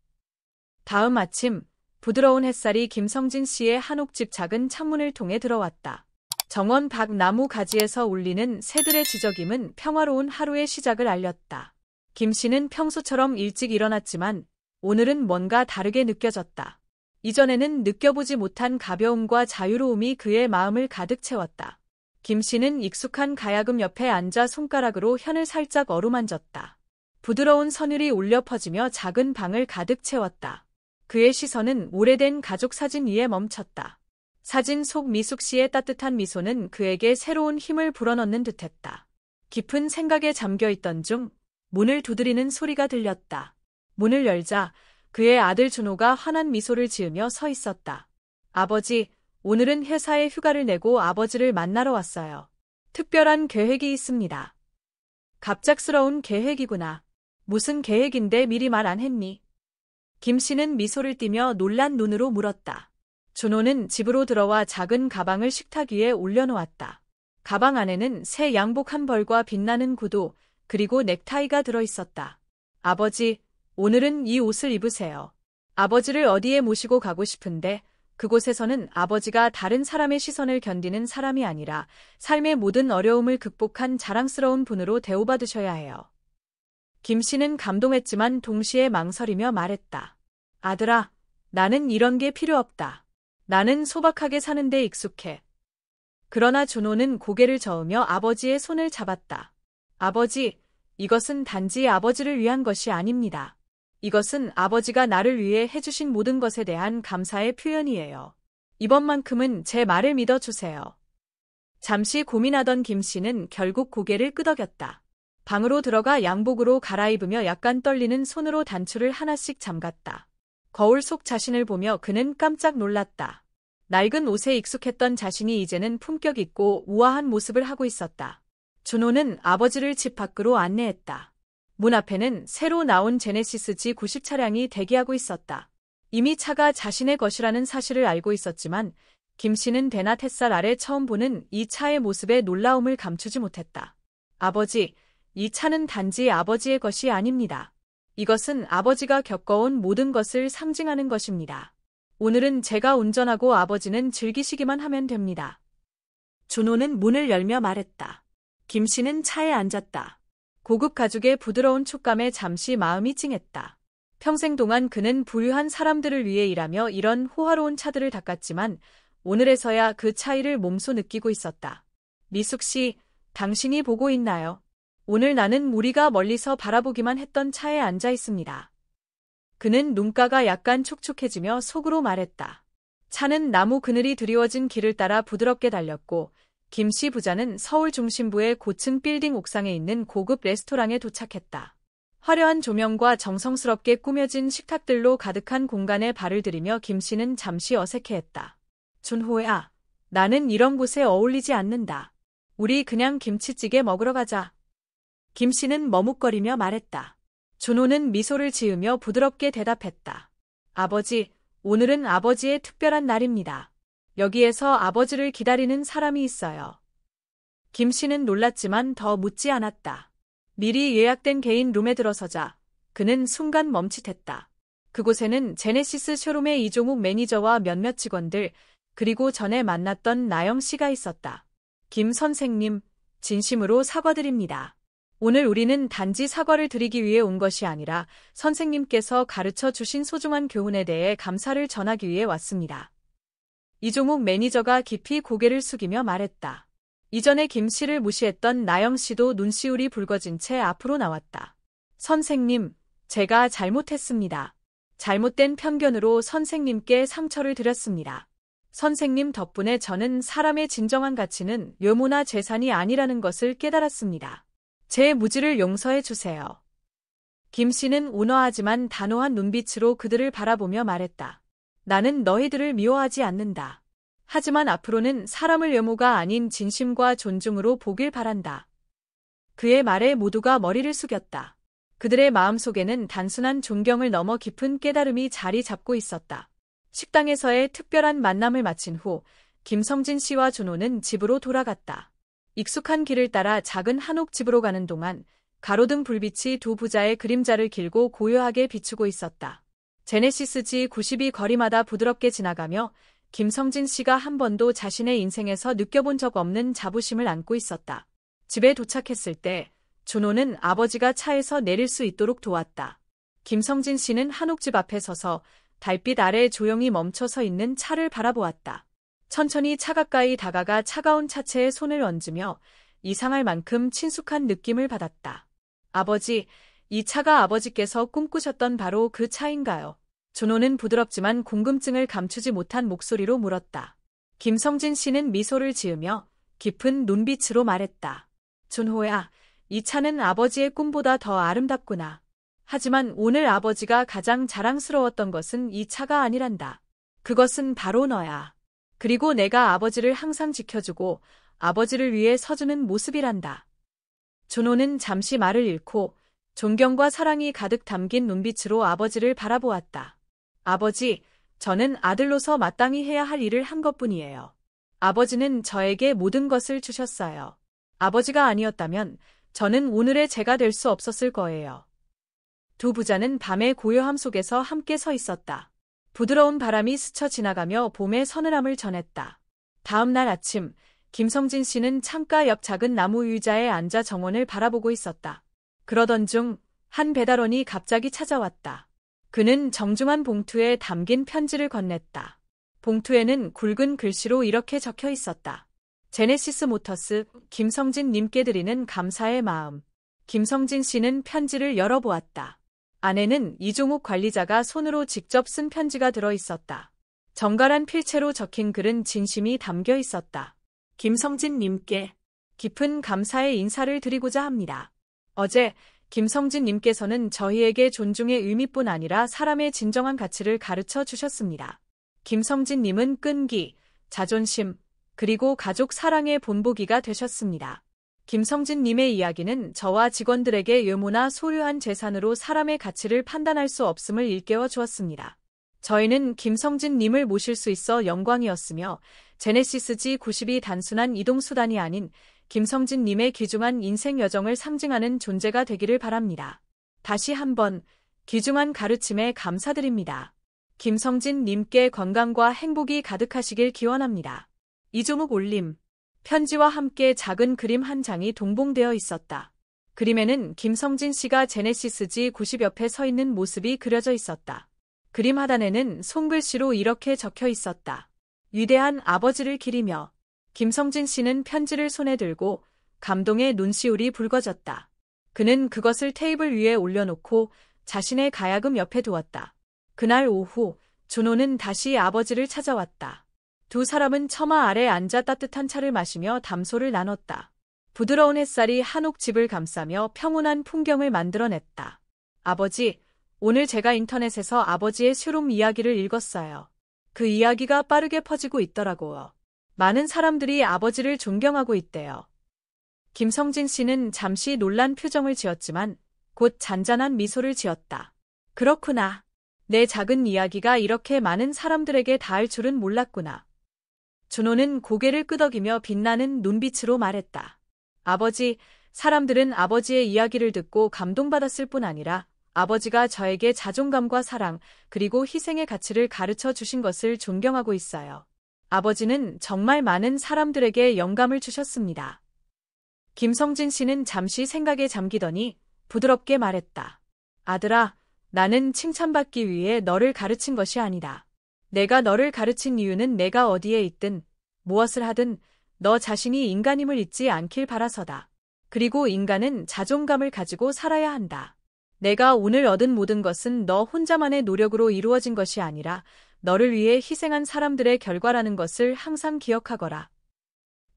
다음 아침, 부드러운 햇살이 김성진 씨의 한옥집 작은 창문을 통해 들어왔다. 정원 밖 나무 가지에서 울리는 새들의 지저귐은 평화로운 하루의 시작을 알렸다. 김 씨는 평소처럼 일찍 일어났지만 오늘은 뭔가 다르게 느껴졌다. 이전에는 느껴보지 못한 가벼움과 자유로움이 그의 마음을 가득 채웠다. 김 씨는 익숙한 가야금 옆에 앉아 손가락으로 현을 살짝 어루만졌다. 부드러운 선율이 울려 퍼지며 작은 방을 가득 채웠다. 그의 시선은 오래된 가족 사진 위에 멈췄다. 사진 속 미숙 씨의 따뜻한 미소는 그에게 새로운 힘을 불어넣는 듯했다. 깊은 생각에 잠겨있던 중 문을 두드리는 소리가 들렸다. 문을 열자 그의 아들 준호가 환한 미소를 지으며 서 있었다. 아버지, 오늘은 회사에 휴가를 내고 아버지를 만나러 왔어요. 특별한 계획이 있습니다. 갑작스러운 계획이구나. 무슨 계획인데 미리 말 안 했니? 김 씨는 미소를 띠며 놀란 눈으로 물었다. 준호는 집으로 들어와 작은 가방을 식탁 위에 올려놓았다. 가방 안에는 새 양복 한 벌과 빛나는 구두, 그리고 넥타이가 들어있었다. 아버지, 오늘은 이 옷을 입으세요. 아버지를 어디에 모시고 가고 싶은데 그곳에서는 아버지가 다른 사람의 시선을 견디는 사람이 아니라 삶의 모든 어려움을 극복한 자랑스러운 분으로 대우받으셔야 해요. 김 씨는 감동했지만 동시에 망설이며 말했다. 아들아, 나는 이런 게 필요 없다. 나는 소박하게 사는 데 익숙해. 그러나 준호는 고개를 저으며 아버지의 손을 잡았다. 아버지, 이것은 단지 아버지를 위한 것이 아닙니다. 이것은 아버지가 나를 위해 해주신 모든 것에 대한 감사의 표현이에요. 이번만큼은 제 말을 믿어주세요. 잠시 고민하던 김 씨는 결국 고개를 끄덕였다. 방으로 들어가 양복으로 갈아입으며 약간 떨리는 손으로 단추를 하나씩 잠갔다. 거울 속 자신을 보며 그는 깜짝 놀랐다. 낡은 옷에 익숙했던 자신이 이제는 품격 있고 우아한 모습을 하고 있었다. 준호는 아버지를 집 밖으로 안내했다. 문 앞에는 새로 나온 제네시스 G90 차량이 대기하고 있었다. 이미 차가 자신의 것이라는 사실을 알고 있었지만 김 씨는 대낮 햇살 아래 처음 보는 이 차의 모습에 놀라움을 감추지 못했다. 아버지, 이 차는 단지 아버지의 것이 아닙니다. 이것은 아버지가 겪어온 모든 것을 상징하는 것입니다. 오늘은 제가 운전하고 아버지는 즐기시기만 하면 됩니다. 준호는 문을 열며 말했다. 김 씨는 차에 앉았다. 고급 가죽의 부드러운 촉감에 잠시 마음이 찡했다. 평생 동안 그는 부유한 사람들을 위해 일하며 이런 호화로운 차들을 닦았지만 오늘에서야 그 차이를 몸소 느끼고 있었다. 미숙 씨, 당신이 보고 있나요? 오늘 나는 우리가 멀리서 바라보기만 했던 차에 앉아 있습니다. 그는 눈가가 약간 촉촉해지며 속으로 말했다. 차는 나무 그늘이 드리워진 길을 따라 부드럽게 달렸고 김 씨 부자는 서울 중심부의 고층 빌딩 옥상에 있는 고급 레스토랑에 도착했다. 화려한 조명과 정성스럽게 꾸며진 식탁들로 가득한 공간에 발을 들이며 김 씨는 잠시 어색해했다. 준호야, 나는 이런 곳에 어울리지 않는다. 우리 그냥 김치찌개 먹으러 가자. 김 씨는 머뭇거리며 말했다. 준호는 미소를 지으며 부드럽게 대답했다. 아버지, 오늘은 아버지의 특별한 날입니다. 여기에서 아버지를 기다리는 사람이 있어요. 김 씨는 놀랐지만 더 묻지 않았다. 미리 예약된 개인 룸에 들어서자 그는 순간 멈칫했다. 그곳에는 제네시스 쇼룸의 이종욱 매니저와 몇몇 직원들, 그리고 전에 만났던 나영 씨가 있었다. 김 선생님, 진심으로 사과드립니다. 오늘 우리는 단지 사과를 드리기 위해 온 것이 아니라 선생님께서 가르쳐 주신 소중한 교훈에 대해 감사를 전하기 위해 왔습니다. 이종욱 매니저가 깊이 고개를 숙이며 말했다. 이전에 김 씨를 무시했던 나영 씨도 눈시울이 붉어진 채 앞으로 나왔다. 선생님, 제가 잘못했습니다. 잘못된 편견으로 선생님께 상처를 드렸습니다. 선생님 덕분에 저는 사람의 진정한 가치는 외모나 재산이 아니라는 것을 깨달았습니다. 제 무지를 용서해 주세요. 김 씨는 온화하지만 단호한 눈빛으로 그들을 바라보며 말했다. 나는 너희들을 미워하지 않는다. 하지만 앞으로는 사람을 외모가 아닌 진심과 존중으로 보길 바란다. 그의 말에 모두가 머리를 숙였다. 그들의 마음속에는 단순한 존경을 넘어 깊은 깨달음이 자리 잡고 있었다. 식당에서의 특별한 만남을 마친 후 김성진 씨와 준호는 집으로 돌아갔다. 익숙한 길을 따라 작은 한옥 집으로 가는 동안 가로등 불빛이 두 부자의 그림자를 길고 고요하게 비추고 있었다. 제네시스 G92 거리마다 부드럽게 지나가며 김성진 씨가 한 번도 자신의 인생에서 느껴본 적 없는 자부심을 안고 있었다. 집에 도착했을 때 준호는 아버지가 차에서 내릴 수 있도록 도왔다. 김성진 씨는 한옥집 앞에 서서 달빛 아래 조용히 멈춰서 있는 차를 바라보았다. 천천히 차 가까이 다가가 차가운 차체에 손을 얹으며 이상할 만큼 친숙한 느낌을 받았다. 아버지, 이 차가 아버지께서 꿈꾸셨던 바로 그 차인가요? 준호는 부드럽지만 궁금증을 감추지 못한 목소리로 물었다. 김성진 씨는 미소를 지으며 깊은 눈빛으로 말했다. 준호야, 이 차는 아버지의 꿈보다 더 아름답구나. 하지만 오늘 아버지가 가장 자랑스러웠던 것은 이 차가 아니란다. 그것은 바로 너야. 그리고 내가 아버지를 항상 지켜주고 아버지를 위해 서주는 모습이란다. 준호는 잠시 말을 잃고 존경과 사랑이 가득 담긴 눈빛으로 아버지를 바라보았다. 아버지, 저는 아들로서 마땅히 해야 할 일을 한 것뿐이에요. 아버지는 저에게 모든 것을 주셨어요. 아버지가 아니었다면 저는 오늘의 제가 될 수 없었을 거예요. 두 부자는 밤의 고요함 속에서 함께 서 있었다. 부드러운 바람이 스쳐 지나가며 봄의 서늘함을 전했다. 다음 날 아침, 김성진 씨는 창가 옆 작은 나무 의자에 앉아 정원을 바라보고 있었다. 그러던 중 한 배달원이 갑자기 찾아왔다. 그는 정중한 봉투에 담긴 편지를 건넸다. 봉투에는 굵은 글씨로 이렇게 적혀 있었다. 제네시스 모터스, 김성진 님께 드리는 감사의 마음. 김성진 씨는 편지를 열어보았다. 안에는 이종욱 관리자가 손으로 직접 쓴 편지가 들어 있었다. 정갈한 필체로 적힌 글은 진심이 담겨 있었다. 김성진 님께 깊은 감사의 인사를 드리고자 합니다. 어제 김성진 님께서는 저희에게 존중의 의미뿐 아니라 사람의 진정한 가치를 가르쳐 주셨습니다. 김성진 님은 끈기, 자존심, 그리고 가족 사랑의 본보기가 되셨습니다. 김성진 님의 이야기는 저와 직원들에게 외모나 소유한 재산으로 사람의 가치를 판단할 수 없음을 일깨워 주었습니다. 저희는 김성진 님을 모실 수 있어 영광이었으며 제네시스 G92 단순한 이동수단이 아닌 김성진 님의 귀중한 인생 여정을 상징하는 존재가 되기를 바랍니다. 다시 한번 귀중한 가르침에 감사드립니다. 김성진 님께 건강과 행복이 가득하시길 기원합니다. 이종욱 올림. 편지와 함께 작은 그림 한 장이 동봉되어 있었다. 그림에는 김성진 씨가 제네시스 G90 옆에 서 있는 모습이 그려져 있었다. 그림 하단에는 손글씨로 이렇게 적혀 있었다. 위대한 아버지를 기리며. 김성진 씨는 편지를 손에 들고 감동의 눈시울이 붉어졌다. 그는 그것을 테이블 위에 올려놓고 자신의 가야금 옆에 두었다. 그날 오후 준호는 다시 아버지를 찾아왔다. 두 사람은 처마 아래 앉아 따뜻한 차를 마시며 담소를 나눴다. 부드러운 햇살이 한옥 집을 감싸며 평온한 풍경을 만들어냈다. 아버지, 오늘 제가 인터넷에서 아버지의 쇼룸 이야기를 읽었어요. 그 이야기가 빠르게 퍼지고 있더라고요. 많은 사람들이 아버지를 존경하고 있대요. 김성진 씨는 잠시 놀란 표정을 지었지만 곧 잔잔한 미소를 지었다. 그렇구나. 내 작은 이야기가 이렇게 많은 사람들에게 닿을 줄은 몰랐구나. 준호는 고개를 끄덕이며 빛나는 눈빛으로 말했다. 아버지, 사람들은 아버지의 이야기를 듣고 감동받았을 뿐 아니라 아버지가 저에게 자존감과 사랑, 그리고 희생의 가치를 가르쳐 주신 것을 존경하고 있어요. 아버지는 정말 많은 사람들에게 영감을 주셨습니다. 김성진 씨는 잠시 생각에 잠기더니 부드럽게 말했다. 아들아, 나는 칭찬받기 위해 너를 가르친 것이 아니다. 내가 너를 가르친 이유는 내가 어디에 있든 무엇을 하든 너 자신이 인간임을 잊지 않길 바라서다. 그리고 인간은 자존감을 가지고 살아야 한다. 내가 오늘 얻은 모든 것은 너 혼자만의 노력으로 이루어진 것이 아니라 너를 위해 희생한 사람들의 결과라는 것을 항상 기억하거라.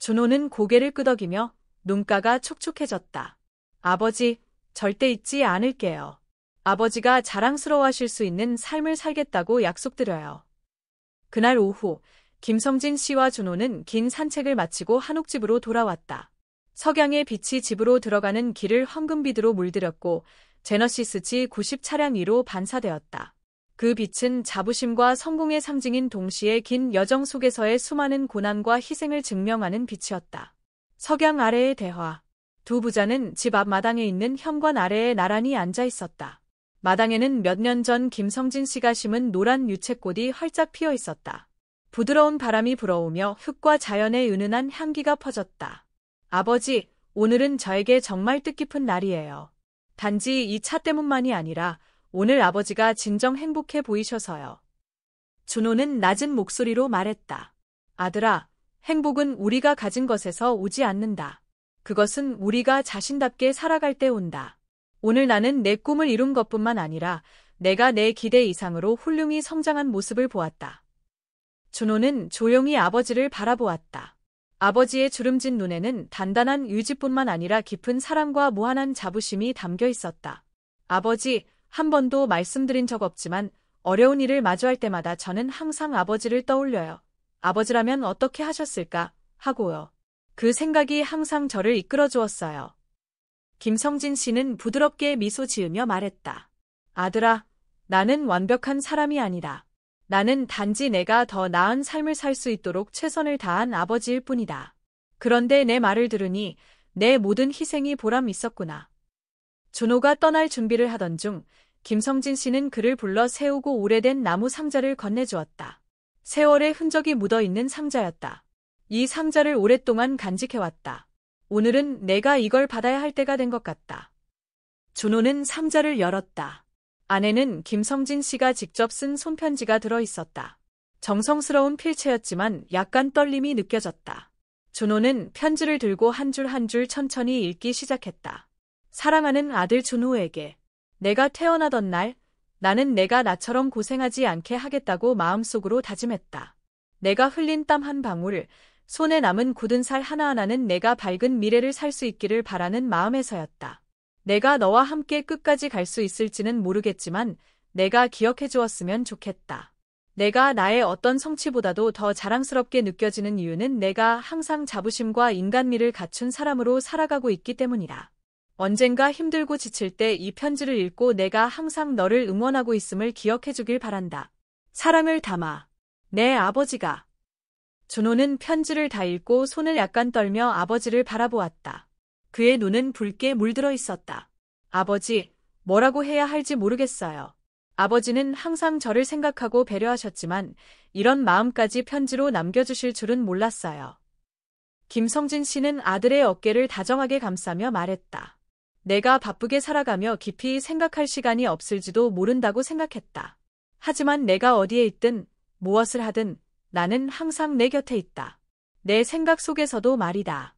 준호는 고개를 끄덕이며 눈가가 촉촉해졌다. 아버지, 절대 잊지 않을게요. 아버지가 자랑스러워하실 수 있는 삶을 살겠다고 약속드려요. 그날 오후, 김성진 씨와 준호는 긴 산책을 마치고 한옥집으로 돌아왔다. 석양의 빛이 집으로 들어가는 길을 황금빛으로 물들였고 제너시스 G90 차량 위로 반사되었다. 그 빛은 자부심과 성공의 상징인 동시에 긴 여정 속에서의 수많은 고난과 희생을 증명하는 빛이었다. 석양 아래의 대화. 두 부자는 집 앞 마당에 있는 현관 아래에 나란히 앉아 있었다. 마당에는 몇 년 전 김성진 씨가 심은 노란 유채꽃이 활짝 피어 있었다. 부드러운 바람이 불어오며 흙과 자연의 은은한 향기가 퍼졌다. 아버지, 오늘은 저에게 정말 뜻깊은 날이에요. 단지 이 차 때문만이 아니라 오늘 아버지가 진정 행복해 보이셔서요. 준호는 낮은 목소리로 말했다. 아들아, 행복은 우리가 가진 것에서 오지 않는다. 그것은 우리가 자신답게 살아갈 때 온다. 오늘 나는 내 꿈을 이룬 것뿐만 아니라 내가 내 기대 이상으로 훌륭히 성장한 모습을 보았다. 준호는 조용히 아버지를 바라보았다. 아버지의 주름진 눈에는 단단한 의지뿐만 아니라 깊은 사랑과 무한한 자부심이 담겨 있었다. 아버지, 한 번도 말씀드린 적 없지만 어려운 일을 마주할 때마다 저는 항상 아버지를 떠올려요. 아버지라면 어떻게 하셨을까 하고요. 그 생각이 항상 저를 이끌어 주었어요. 김성진 씨는 부드럽게 미소 지으며 말했다. 아들아, 나는 완벽한 사람이 아니다. 나는 단지 내가 더 나은 삶을 살 수 있도록 최선을 다한 아버지일 뿐이다. 그런데 내 말을 들으니 내 모든 희생이 보람 있었구나. 준호가 떠날 준비를 하던 중 김성진 씨는 그를 불러 세우고 오래된 나무 상자를 건네주었다. 세월의 흔적이 묻어있는 상자였다. 이 상자를 오랫동안 간직해왔다. 오늘은 내가 이걸 받아야 할 때가 된 것 같다. 준호는 상자를 열었다. 안에는 김성진 씨가 직접 쓴 손편지가 들어있었다. 정성스러운 필체였지만 약간 떨림이 느껴졌다. 준호는 편지를 들고 한 줄 한 줄 천천히 읽기 시작했다. 사랑하는 아들 준호에게. 내가 태어나던 날, 나는 내가 나처럼 고생하지 않게 하겠다고 마음속으로 다짐했다. 내가 흘린 땀 한 방울, 손에 남은 굳은 살 하나하나는 내가 밝은 미래를 살 수 있기를 바라는 마음에서였다. 내가 너와 함께 끝까지 갈 수 있을지는 모르겠지만 내가 기억해 주었으면 좋겠다. 내가 나의 어떤 성취보다도 더 자랑스럽게 느껴지는 이유는 내가 항상 자부심과 인간미를 갖춘 사람으로 살아가고 있기 때문이다. 언젠가 힘들고 지칠 때 이 편지를 읽고 내가 항상 너를 응원하고 있음을 기억해 주길 바란다. 사랑을 담아. 내 아버지가. 준호는 편지를 다 읽고 손을 약간 떨며 아버지를 바라보았다. 그의 눈은 붉게 물들어 있었다. 아버지, 뭐라고 해야 할지 모르겠어요. 아버지는 항상 저를 생각하고 배려하셨지만 이런 마음까지 편지로 남겨주실 줄은 몰랐어요. 김성진 씨는 아들의 어깨를 다정하게 감싸며 말했다. 내가 바쁘게 살아가며 깊이 생각할 시간이 없을지도 모른다고 생각했다. 하지만 내가 어디에 있든 무엇을 하든 나는 항상 내 곁에 있다. 내 생각 속에서도 말이다.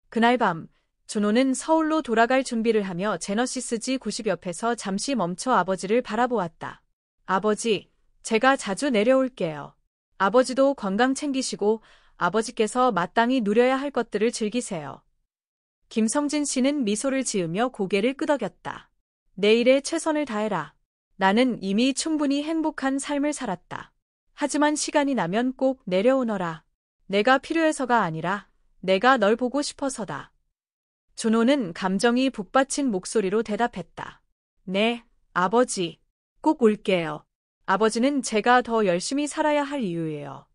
그날 밤, 준호는 서울로 돌아갈 준비를 하며 제너시스 G90 옆에서 잠시 멈춰 아버지를 바라보았다. 아버지, 제가 자주 내려올게요. 아버지도 건강 챙기시고 아버지께서 마땅히 누려야 할 것들을 즐기세요. 김성진 씨는 미소를 지으며 고개를 끄덕였다. 내일에 최선을 다해라. 나는 이미 충분히 행복한 삶을 살았다. 하지만 시간이 나면 꼭 내려오너라. 내가 필요해서가 아니라 내가 널 보고 싶어서다. 준호는 감정이 북받친 목소리로 대답했다. 네, 아버지. 꼭 올게요. 아버지는 제가 더 열심히 살아야 할 이유예요.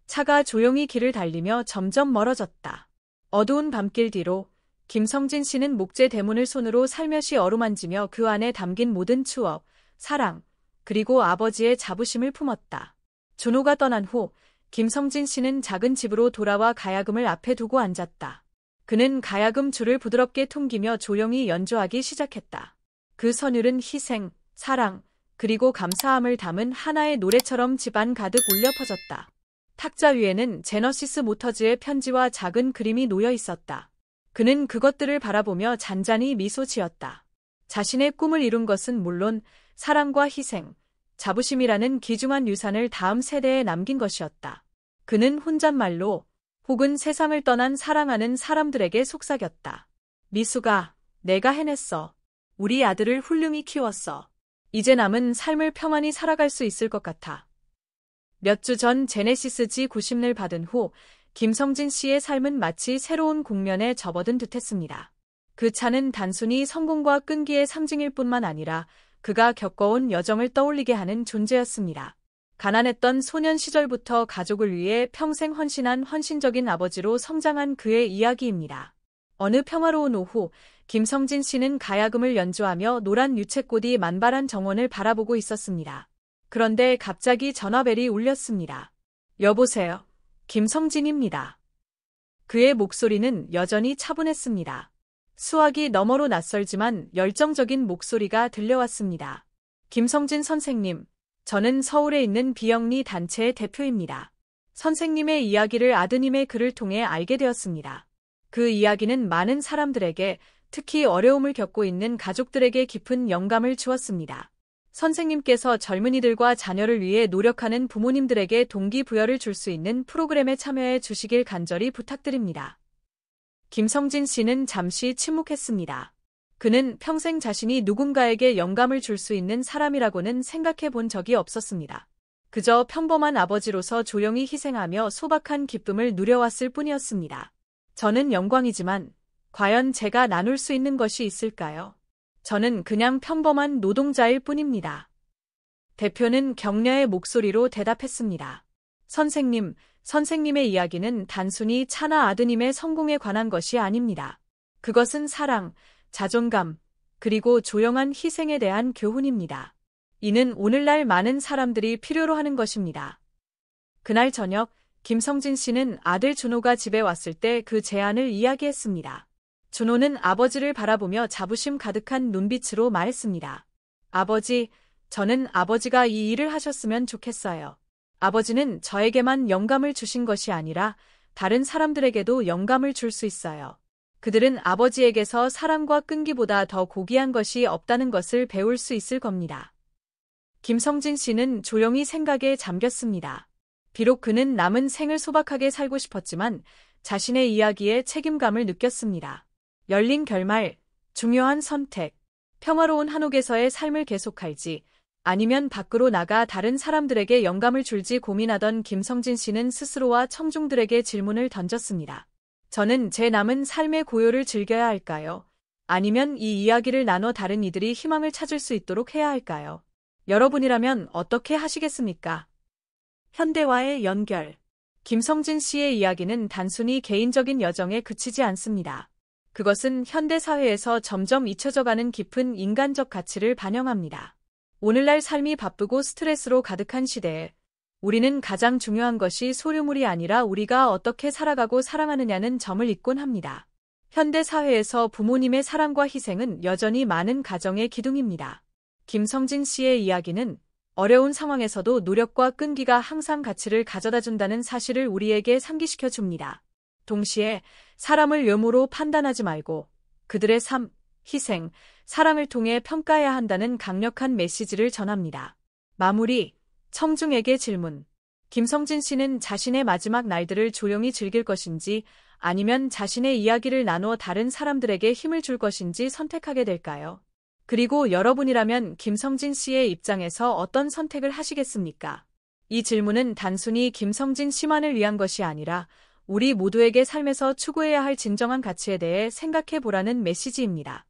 차가 조용히 길을 달리며 점점 멀어졌다. 어두운 밤길 뒤로 김성진 씨는 목재 대문을 손으로 살며시 어루만지며 그 안에 담긴 모든 추억, 사랑, 그리고 아버지의 자부심을 품었다. 준호가 떠난 후 김성진 씨는 작은 집으로 돌아와 가야금을 앞에 두고 앉았다. 그는 가야금 줄을 부드럽게 퉁기며 조용히 연주하기 시작했다. 그 선율은 희생, 사랑, 그리고 감사함을 담은 하나의 노래처럼 집안 가득 울려 퍼졌다. 탁자 위에는 제너시스 모터즈의 편지와 작은 그림이 놓여 있었다. 그는 그것들을 바라보며 잔잔히 미소 지었다. 자신의 꿈을 이룬 것은 물론 사랑과 희생, 자부심이라는 귀중한 유산을 다음 세대에 남긴 것이었다. 그는 혼잣말로 혹은 세상을 떠난 사랑하는 사람들에게 속삭였다. 미수가, 내가 해냈어. 우리 아들을 훌륭히 키웠어. 이제 남은 삶을 평안히 살아갈 수 있을 것 같아. 몇 주 전 제네시스 G90을 받은 후 김성진 씨의 삶은 마치 새로운 국면에 접어든 듯했습니다. 그 차는 단순히 성공과 끈기의 상징일 뿐만 아니라 그가 겪어온 여정을 떠올리게 하는 존재였습니다. 가난했던 소년 시절부터 가족을 위해 평생 헌신한 헌신적인 아버지로 성장한 그의 이야기입니다. 어느 평화로운 오후, 김성진 씨는 가야금을 연주하며 노란 유채꽃이 만발한 정원을 바라보고 있었습니다. 그런데 갑자기 전화벨이 울렸습니다. 여보세요. 김성진입니다. 그의 목소리는 여전히 차분했습니다. 수화기 너머로 낯설지만 열정적인 목소리가 들려왔습니다. 김성진 선생님, 저는 서울에 있는 비영리 단체의 대표입니다. 선생님의 이야기를 아드님의 글을 통해 알게 되었습니다. 그 이야기는 많은 사람들에게, 특히 어려움을 겪고 있는 가족들에게 깊은 영감을 주었습니다. 선생님께서 젊은이들과 자녀를 위해 노력하는 부모님들에게 동기부여를 줄 수 있는 프로그램에 참여해 주시길 간절히 부탁드립니다. 김성진 씨는 잠시 침묵했습니다. 그는 평생 자신이 누군가에게 영감을 줄 수 있는 사람이라고는 생각해 본 적이 없었습니다. 그저 평범한 아버지로서 조용히 희생하며 소박한 기쁨을 누려왔을 뿐이었습니다. 저는 영광이지만 과연 제가 나눌 수 있는 것이 있을까요? 저는 그냥 평범한 노동자일 뿐입니다. 대표는 격려의 목소리로 대답했습니다. 선생님, 선생님의 이야기는 단순히 차나 아드님의 성공에 관한 것이 아닙니다. 그것은 사랑, 자존감, 그리고 조용한 희생에 대한 교훈입니다. 이는 오늘날 많은 사람들이 필요로 하는 것입니다. 그날 저녁, 김성진 씨는 아들 준호가 집에 왔을 때 그 제안을 이야기했습니다. 준호는 아버지를 바라보며 자부심 가득한 눈빛으로 말했습니다. 아버지, 저는 아버지가 이 일을 하셨으면 좋겠어요. 아버지는 저에게만 영감을 주신 것이 아니라 다른 사람들에게도 영감을 줄 수 있어요. 그들은 아버지에게서 사랑과 끈기보다 더 고귀한 것이 없다는 것을 배울 수 있을 겁니다. 김성진 씨는 조용히 생각에 잠겼습니다. 비록 그는 남은 생을 소박하게 살고 싶었지만 자신의 이야기에 책임감을 느꼈습니다. 열린 결말, 중요한 선택, 평화로운 한옥에서의 삶을 계속할지 아니면 밖으로 나가 다른 사람들에게 영감을 줄지 고민하던 김성진 씨는 스스로와 청중들에게 질문을 던졌습니다. 저는 제 남은 삶의 고요를 즐겨야 할까요? 아니면 이 이야기를 나눠 다른 이들이 희망을 찾을 수 있도록 해야 할까요? 여러분이라면 어떻게 하시겠습니까? 현대와의 연결. 김성진 씨의 이야기는 단순히 개인적인 여정에 그치지 않습니다. 그것은 현대 사회에서 점점 잊혀져가는 깊은 인간적 가치를 반영합니다. 오늘날 삶이 바쁘고 스트레스로 가득한 시대에 우리는 가장 중요한 것이 소유물이 아니라 우리가 어떻게 살아가고 사랑하느냐는 점을 잊곤 합니다. 현대 사회에서 부모님의 사랑과 희생은 여전히 많은 가정의 기둥입니다. 김성진 씨의 이야기는 어려운 상황에서도 노력과 끈기가 항상 가치를 가져다준다는 사실을 우리에게 상기시켜 줍니다. 동시에 사람을 외모로 판단하지 말고 그들의 삶, 희생, 사랑을 통해 평가해야 한다는 강력한 메시지를 전합니다. 마무리, 청중에게 질문. 김성진 씨는 자신의 마지막 날들을 조용히 즐길 것인지 아니면 자신의 이야기를 나누어 다른 사람들에게 힘을 줄 것인지 선택하게 될까요? 그리고 여러분이라면 김성진 씨의 입장에서 어떤 선택을 하시겠습니까? 이 질문은 단순히 김성진 씨만을 위한 것이 아니라 우리 모두에게 삶에서 추구해야 할 진정한 가치에 대해 생각해 보라는 메시지입니다.